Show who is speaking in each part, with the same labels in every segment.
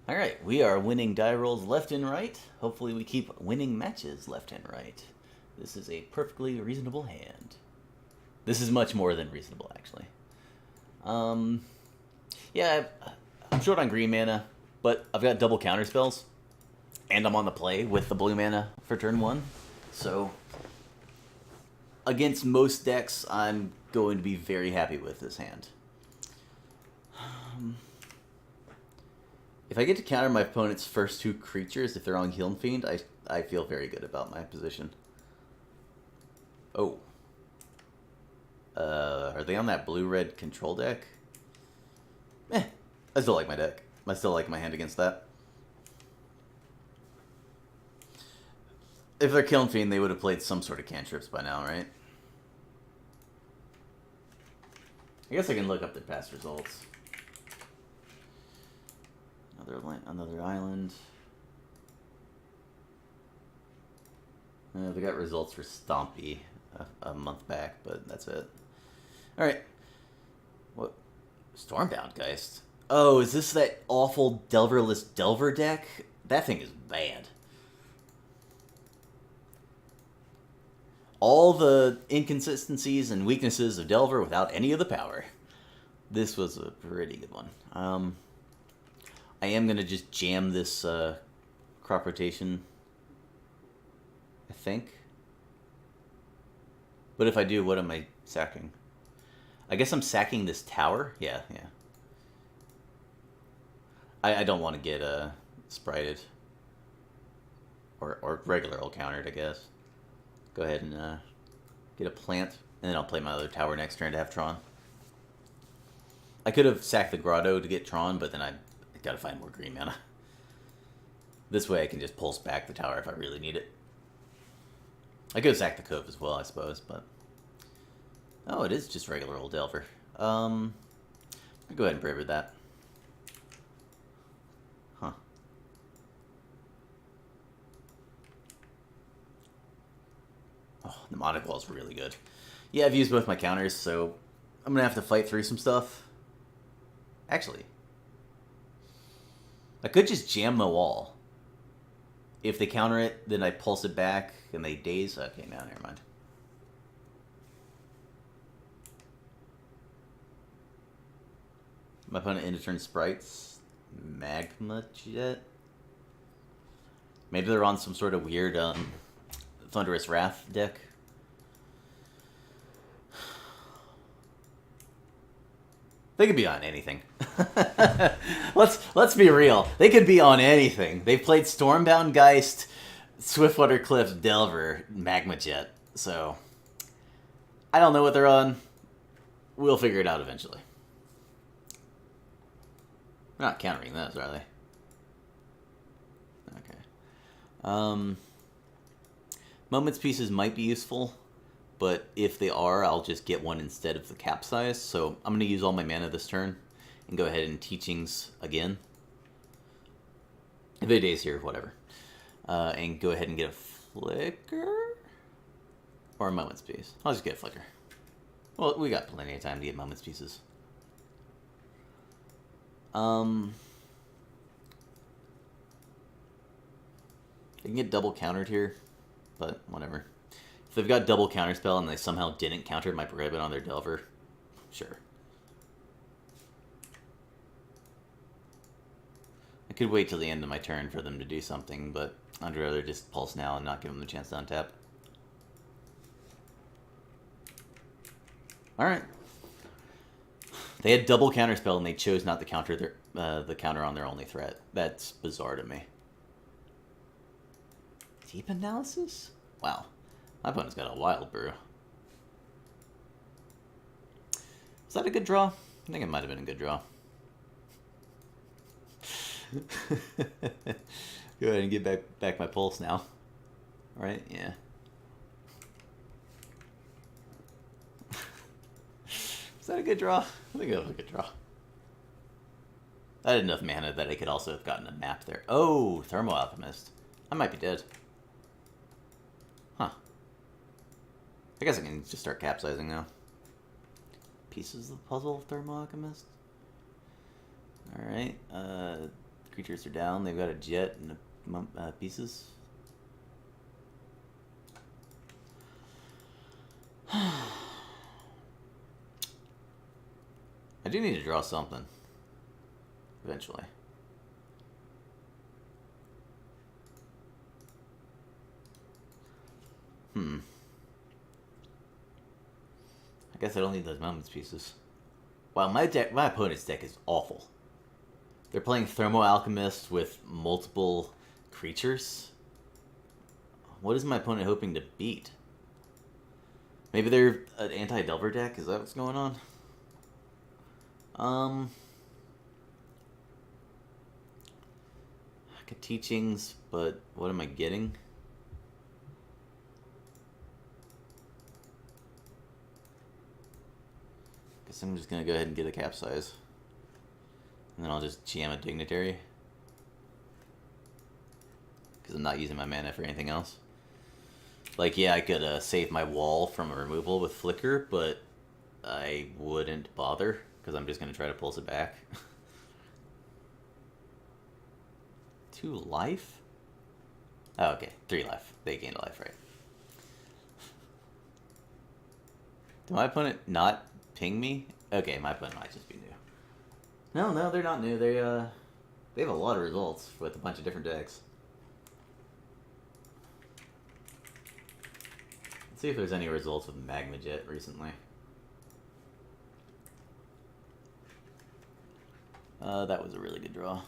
Speaker 1: Alright, we are winning die rolls left and right. Hopefully we keep winning matches left and right. This is a perfectly reasonable hand. This is much more than reasonable, actually. Yeah, I'm short on green mana, but I've got double counter spells, and I'm on the play with the blue mana for turn 1. So, against most decks, I'm going to be very happy with this hand. If I get to counter my opponent's first 2 creatures, if they're on Healing Fiend, I feel very good about my position. Oh. Are they on that blue-red control deck? I still like my deck. I still like my hand against that. If they're Killing Fiend, they would have played some sort of cantrips by now, right? I guess I can look up their past results. Another island. They got results for Stompy a month back, but that's it. Alright. What? Stormbound Geist? Oh, is this that awful Delverless Delver deck? That thing is bad. All the inconsistencies and weaknesses of Delver without any of the power. This was a pretty good one. I am going to just jam this crop rotation, I think. But if I do, what am I sacking? I guess I'm sacking this tower? Yeah. I don't want to get sprited. Or regular old countered, I guess. Go ahead and get a plant, and then I'll play my other tower next turn to have Tron. I could have sacked the Grotto to get Tron, but then I gotta find more green mana. This way I can just pulse back the tower if I really need it. I could have sacked the Cove as well, I suppose, but... Oh, it is just regular old Delver. I'll go ahead and Braver that. Huh. Oh, the Monocle is really good. Yeah, I've used both my counters, so I'm gonna have to fight through some stuff. Actually, I could just jam the wall. If they counter it, then I pulse it back, and they daze. Okay, now never mind. My opponent end of turn sprites. Magma Jet? Maybe they're on some sort of weird Thunderous Wrath deck. They could be on anything. Let's be real. They could be on anything. They've played Stormbound Geist, Swiftwater Cliffs, Delver, Magma Jet. So I don't know what they're on. We'll figure it out eventually. They're not countering those, are they? Okay. Moments pieces might be useful, but if they are, I'll just get one instead of the Capsize. So I'm going to use all my mana this turn and go ahead and Teachings again. If it days here, whatever. And go ahead and get a Flicker? Or a Moments piece. I'll just get a Flicker. Well, we got plenty of time to get Moments pieces. They can get double countered here, but whatever. If they've got double counterspell and they somehow didn't counter my prohibit on their Delver, sure. I could wait till the end of my turn for them to do something, but I'd rather just pulse now and not give them the chance to untap. Alright. They had double counterspell and they chose not to counter their the counter on their only threat. That's bizarre to me. Deep Analysis? Wow. My opponent's got a Wild Brew. Is that a good draw? I think it might have been a good draw. Go ahead and get back my pulse now. Alright, yeah. Is that a good draw? I think that was a good draw. I had enough mana that I could also have gotten a map there. Oh, Thermo Alchemist. I might be dead. Huh. I guess I can just start capsizing now. Pieces of the puzzle of Thermo Alchemist. Alright. creatures are down. They've got a jet and pieces. I do need to draw something eventually. I guess I don't need those moments pieces. Wow, my opponent's deck is awful. They're playing Thermo Alchemist with multiple creatures. What is my opponent hoping to beat? Maybe they're an anti-Delver deck? Is that what's going on? I get teachings, but what am I getting? Guess I'm just gonna go ahead and get a capsize. And then I'll just jam a dignitary. Because I'm not using my mana for anything else. Like, yeah, I could save my wall from a removal with Flicker, but I wouldn't bother, because I'm just going to try to pulse it back. 2 life? Oh, okay. 3 life. They gained a life, right. Did my opponent not ping me? Okay, my opponent might just be new. No, they're not new. They have a lot of results with a bunch of different decks. Let's see if there's any results with Magma Jet recently. That was a really good draw.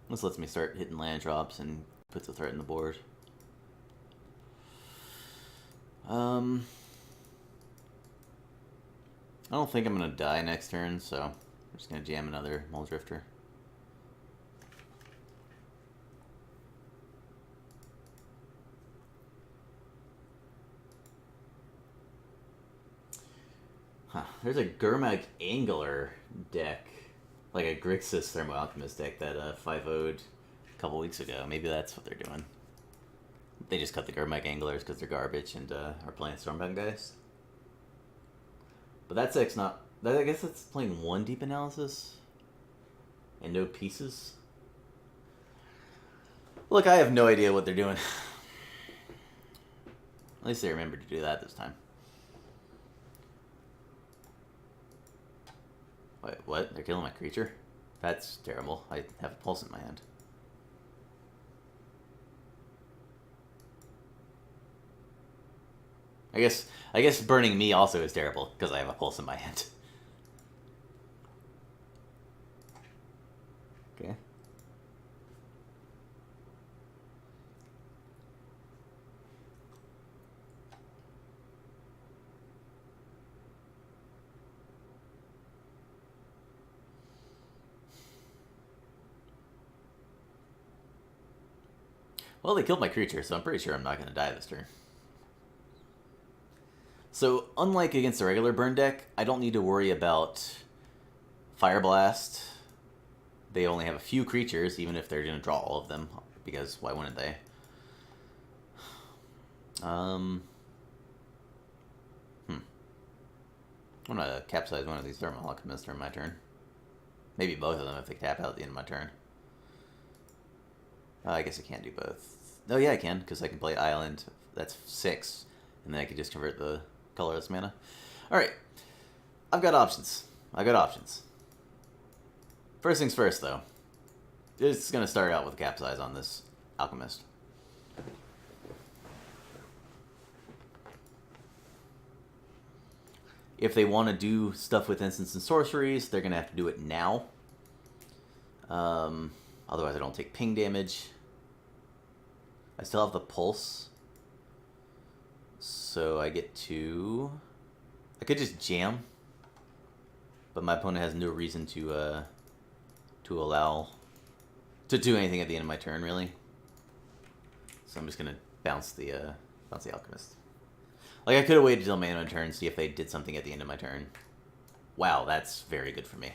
Speaker 1: This lets me start hitting land drops and puts a threat in the board. I don't think I'm going to die next turn, so I'm just going to jam another Mole Drifter. Huh. There's a Gurmag Angler deck, like a Grixis Thermo Alchemist deck that 5-0'd a couple weeks ago. Maybe that's what they're doing. They just cut the Gurmag Anglers because they're garbage and are playing Stormbound guys. But that deck's not... I guess it's playing 1 deep analysis and no pieces. Look, I have no idea what they're doing. At least they remembered to do that this time. Wait, what? They're killing my creature? That's terrible. I have a pulse in my hand. I guess burning me also is terrible, because I have a pulse in my hand. Okay. Well, they killed my creature, so I'm pretty sure I'm not going to die this turn. So, unlike against a regular burn deck, I don't need to worry about Fire Blast. They only have a few creatures, even if they're going to draw all of them, because why wouldn't they? I'm going to capsize one of these Thermal Alchemists during my turn. Maybe both of them if they tap out at the end of my turn. I guess I can't do both. Oh yeah, I can, because I can play Island. That's 6, and then I can just convert the colorless mana. Alright. I've got options. First things first, though. It's going to start out with a capsize on this Alchemist. If they want to do stuff with instants and sorceries, they're going to have to do it now. Otherwise I don't take ping damage. I still have the pulse. So I get to... I could just jam. But my opponent has no reason to allow... to do anything at the end of my turn, really. So I'm just going to bounce the Alchemist. Like, I could have waited till my end of my turn, see if they did something at the end of my turn. Wow, that's very good for me.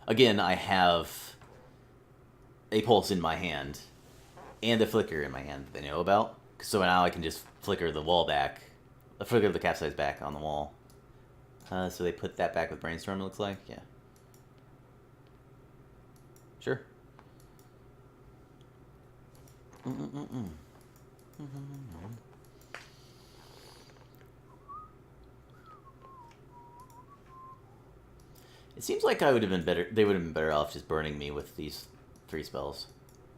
Speaker 1: Again, I have a pulse in my hand and a flicker in my hand that they know about. So now I can just flicker the wall back, flicker the capsize back on the wall. So they put that back with Brainstorm, it looks like, yeah. Sure. It seems like I would have been better. They would have been better off just burning me with these 3 spells,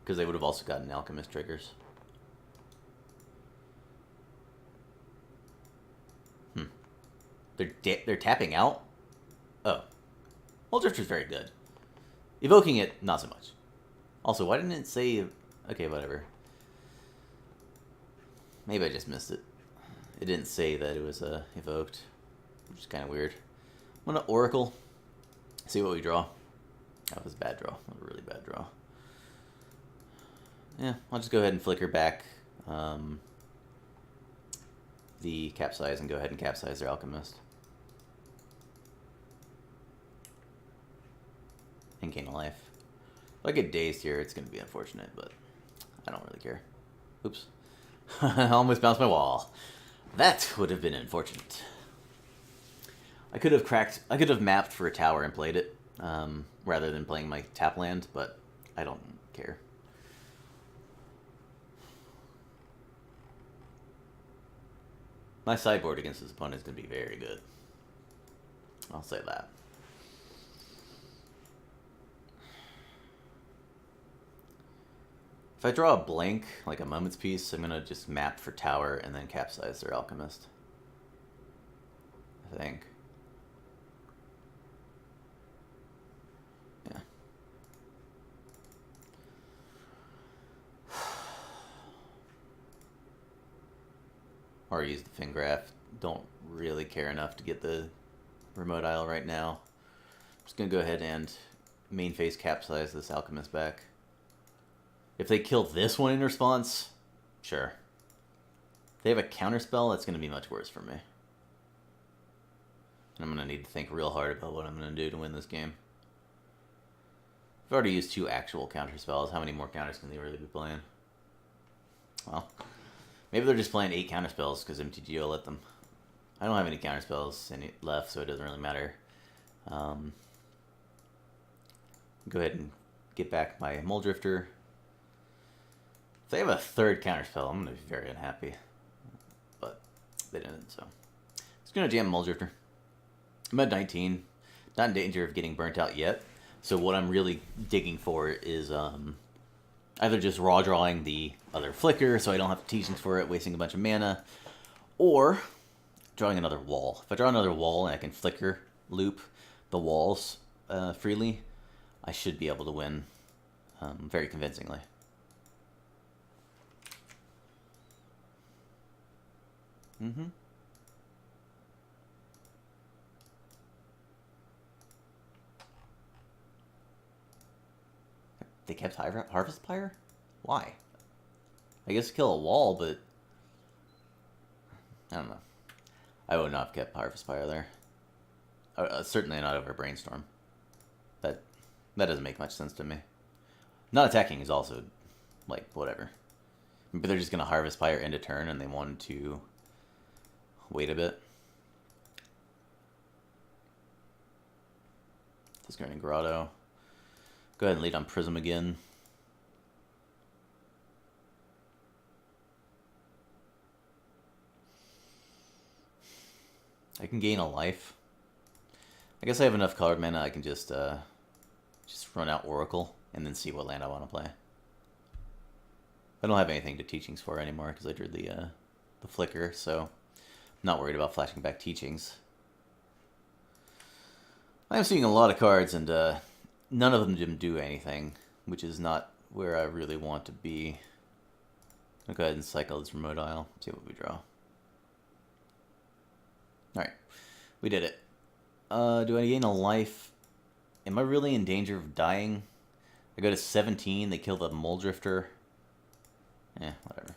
Speaker 1: because they would have also gotten alchemist triggers. They're tapping out. Oh, well, Drifter's very good. Evoking it, not so much. Also, why didn't it say? Okay, whatever. Maybe I just missed it. It didn't say that it was evoked, which is kind of weird. I'm gonna Oracle. See what we draw. That was a bad draw. That was a really bad draw. Yeah, I'll just go ahead and flicker back the capsize and go ahead and capsize their alchemist. And gain a life. If I get dazed here, it's going to be unfortunate, but I don't really care. Oops. I almost bounced my wall. That would have been unfortunate. I could have mapped for a tower and played it, rather than playing my tap land, but I don't care. My sideboard against his opponent is going to be very good. I'll say that. If I draw a blank, like a moment's piece, I'm going to just map for tower and then capsize their alchemist. I think. Yeah. Or use the Fingraph. Don't really care enough to get the remote isle right now. I'm just going to go ahead and main phase capsize this alchemist back. If they kill this one in response, sure. If they have a counterspell, that's going to be much worse for me. And I'm going to need to think real hard about what I'm going to do to win this game. I've already used 2 actual counterspells. How many more counters can they really be playing? Well, maybe they're just playing 8 counterspells because MTGO let them. I don't have any counterspells left, so it doesn't really matter. Go ahead and get back my Mole Drifter. If they have a 3rd counterspell, I'm going to be very unhappy. But they didn't, so. Just going to jam Mole Drifter. I'm at 19. Not in danger of getting burnt out yet. So what I'm really digging for is either just raw drawing the other Flicker so I don't have teachings for it, wasting a bunch of mana, or drawing another wall. If I draw another wall and I can Flicker loop the walls freely, I should be able to win very convincingly. They kept Harvest Pyre? Why? I guess kill a wall, but I don't know. I would not have kept Harvest Pyre there. Certainly not over Brainstorm. That doesn't make much sense to me. Not attacking is also, like, whatever. But they're just going to Harvest Pyre end of turn and they wanted to wait a bit. Discarding Grotto. Go ahead and lead on Prism again. I can gain a life. I guess I have enough card mana. I can just run out Oracle and then see what land I want to play. I don't have anything to Teachings for anymore because I drew the Flicker, so I'm not worried about flashing back Teachings. I am seeing a lot of cards, and none of them didn't do anything, which is not where I really want to be. I'll go ahead and cycle this Remote Isle, see what we draw. Alright, we did it. Do I gain a life? Am I really in danger of dying? I go to 17, they kill the Mole Drifter. Whatever.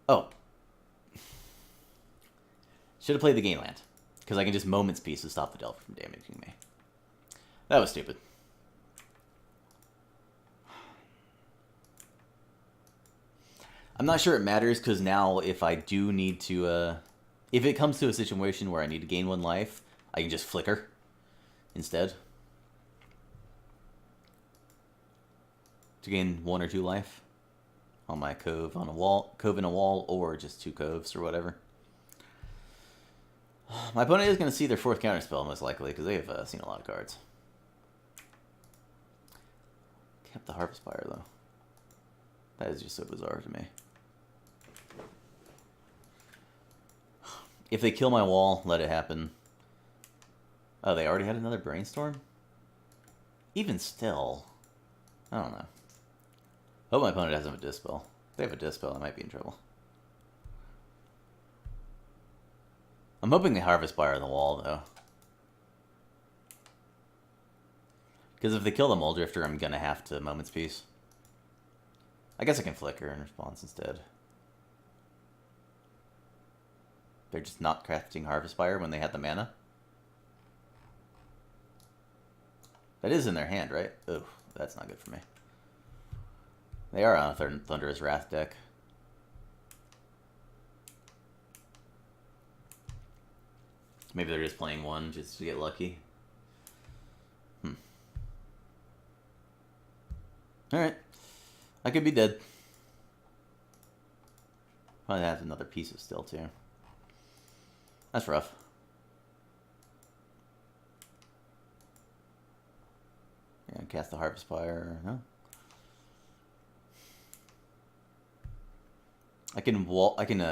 Speaker 1: Oh. Should have played the Gain Land, because I can just Moment's Peace to stop the Delver from damaging me. That was stupid. I'm not sure it matters, because now if I do need to, if it comes to a situation where I need to gain 1 life, I can just Flicker instead. to gain 1 or 2 life on my cove on a wall, cove in a wall, or just 2 coves or whatever. My opponent is going to see their 4th counterspell most likely because they have seen a lot of cards. Kept the Harvest Fire though. That is just so bizarre to me. If they kill my wall, let it happen. Oh, they already had another Brainstorm? Even still, I don't know. Hope my opponent doesn't have a Dispel. If they have a Dispel, I might be in trouble. I'm hoping they Harvest Fire on the wall, though. Because if they kill the Mole Drifter, I'm going to have to Moment's Peace. I guess I can Flicker in response instead. They're just not crafting Harvest Fire when they had the mana? That is in their hand, right? Ugh, that's not good for me. They are on a Thunderous Wrath deck. Maybe they're just playing 1 just to get lucky. Alright. I could be dead. Probably have another piece of Still, too. That's rough. Yeah, cast the Harvest Fire. No. I can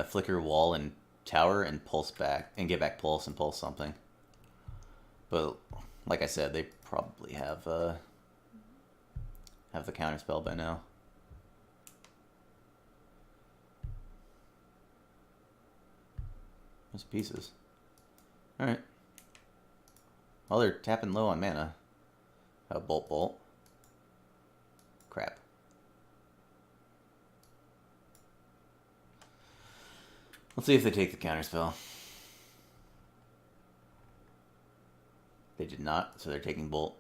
Speaker 1: flicker wall and tower and pulse back and get back pulse and pulse something. But like I said, they probably have the counter spell by now. Those pieces. Alright. Well, they're tapping low on mana. Bolt. Crap. Let's see if they take the counterspell. They did not, so they're taking bolt.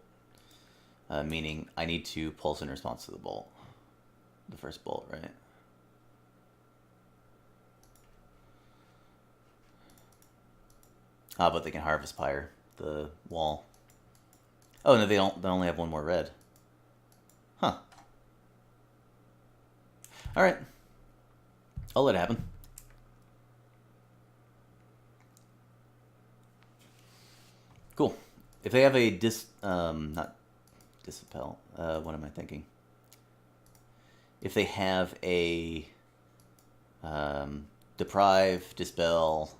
Speaker 1: Meaning I need to pulse in response to the bolt. The first bolt, right? Ah, but they can Harvest Fire the wall. Oh, no, they don't. They only have 1 more red. Huh. Alright. I'll let it happen. Cool. If they have a not Dispel, what am I thinking? If they have a Deprive, Dispel,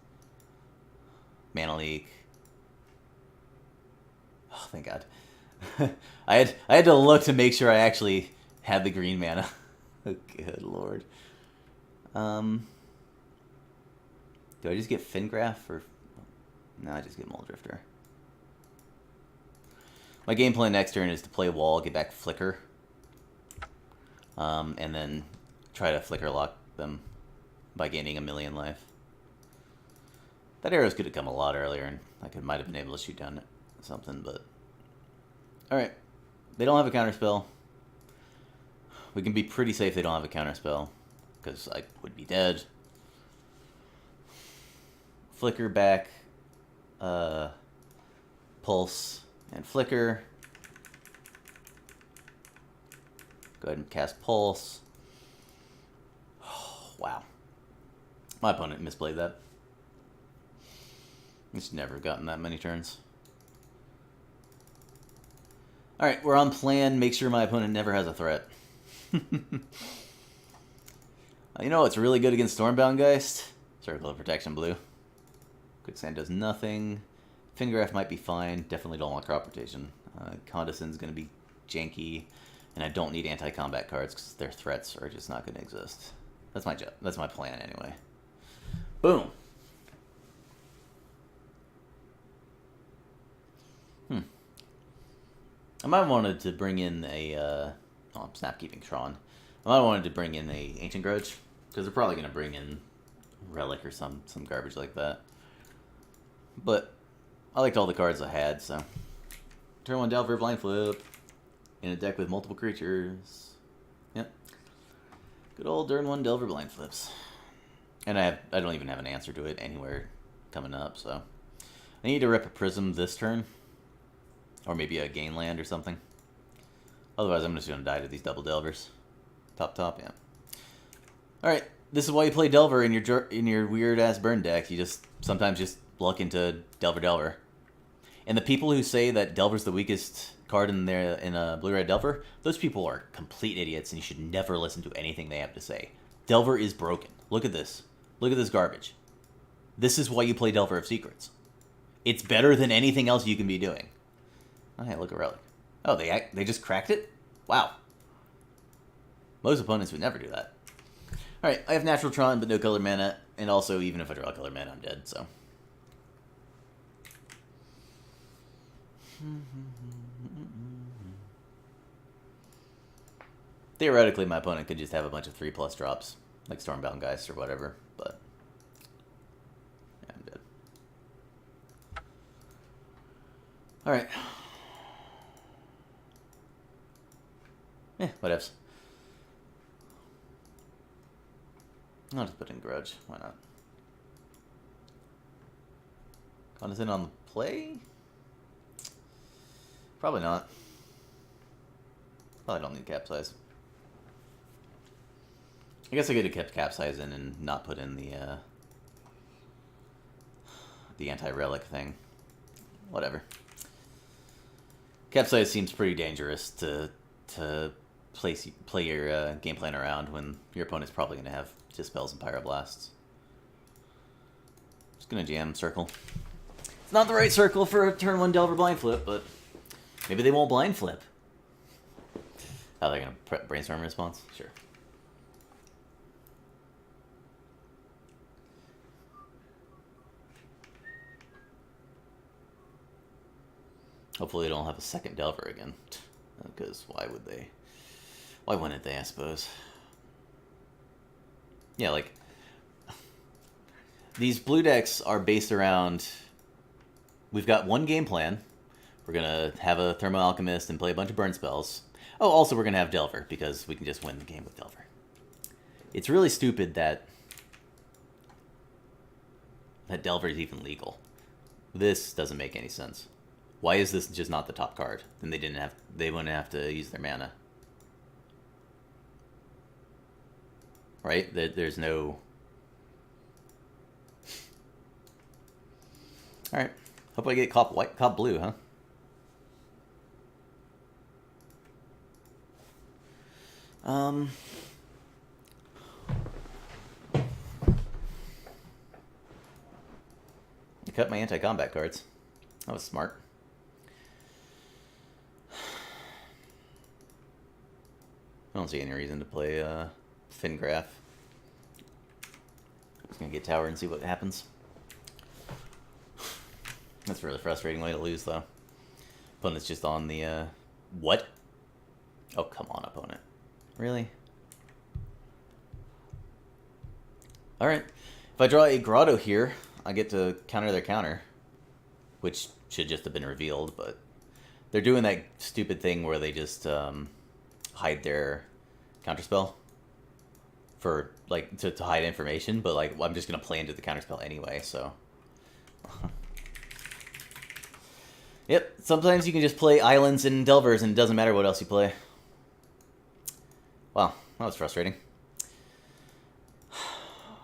Speaker 1: Mana Leak. Oh, thank God. I had to look to make sure I actually had the green mana. Oh, good lord. Do I just get Fingraph or no? I just get Mole Drifter. My game plan next turn is to play wall, get back Flicker, and then try to Flicker lock them by gaining 1,000,000 life. That arrows could have come a lot earlier, and I might have been able to shoot down something, but... Alright. They don't have a counterspell. We can be pretty safe they don't have a counterspell, because I would be dead. Flicker back, Pulse, and Flicker. Go ahead and cast Pulse. Oh, wow. My opponent misplayed that. He's never gotten that many turns. Alright, we're on plan. Make sure my opponent never has a threat. You know what's really good against Stormbound Geist? Circle of Protection Blue. Quicksand does nothing. Fingraph might be fine. Definitely don't want Crop Rotation. Condescend's going to be janky. And I don't need anti-combat cards because their threats are just not going to exist. That's my job. That's my plan anyway. Boom. I might have wanted to bring in a... oh, I'm snap-keeping Tron. I might have wanted to bring in a Ancient Grudge. Because they're probably going to bring in Relic or some garbage like that. But I liked all the cards I had, so... Turn 1 Delver, Blind Flip. In a deck with multiple creatures. Yep. Good old turn 1 Delver, Blind Flips. And I don't even have an answer to it anywhere coming up, so... I need to rip a Prism this turn. Or maybe a Gain Land or something. Otherwise, I'm just going to die to these double Delvers. Top, yeah. Alright, this is why you play Delver in your weird-ass burn deck. You just sometimes just luck into Delver. And the people who say that Delver's the weakest card in a blue-red Delver, those people are complete idiots, and you should never listen to anything they have to say. Delver is broken. Look at this. Look at this garbage. This is why you play Delver of Secrets. It's better than anything else you can be doing. Oh, hey, look at Relic. Oh, they just cracked it? Wow. Most opponents would never do that. Alright, I have natural Tron, but no color mana, and also, even if I draw color mana, I'm dead, so. Theoretically, my opponent could just have a bunch of 3+ drops, like Stormbound Geist or whatever, but... yeah, I'm dead. Alright. Whatevs. I'll just put in Grudge. Why not? Condescend on the play? Probably not. Probably don't need Capsize. I guess I could have kept Capsize in and not put in the anti-relic thing. Whatever. Capsize seems pretty dangerous to play your game plan around when your opponent's probably going to have Dispels and Pyroblasts. Just going to jam Circle. It's not the right circle for a turn 1 Delver blind flip, but maybe they won't blind flip. Oh, they're going to brainstorm response? Sure. Hopefully they don't have a second Delver again. Because why would they? Why wouldn't they, I suppose? Yeah, like... these blue decks are based around... we've got one game plan. We're going to have a Thermo Alchemist and play a bunch of burn spells. Oh, also we're going to have Delver, because we can just win the game with Delver. It's really stupid that Delver is even legal. This doesn't make any sense. Why is this just not the top card? Then they wouldn't have to use their mana. Right? There's no... Alright. Hope I get cop blue, huh? I cut my anti-combat cards. That was smart. I don't see any reason to play Fingraph. Just gonna get tower and see what happens. That's a really frustrating way to lose, though. Opponent's just on the, what? Oh, come on, opponent. Really? Alright. If I draw a Grotto here, I get to counter their counter. Which should just have been revealed, but... they're doing that stupid thing where they just, hide their counterspell. For, like, to hide information, but, like, I'm just gonna play into the counterspell anyway, so... Yep, sometimes you can just play Islands and Delvers and it doesn't matter what else you play. Wow, that was frustrating.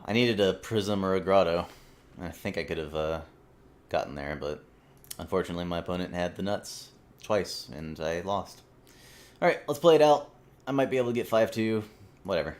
Speaker 1: I needed a Prism or a Grotto. I think I could have gotten there, but unfortunately my opponent had the nuts twice, and I lost. Alright, let's play it out. I might be able to get 5-2, whatever.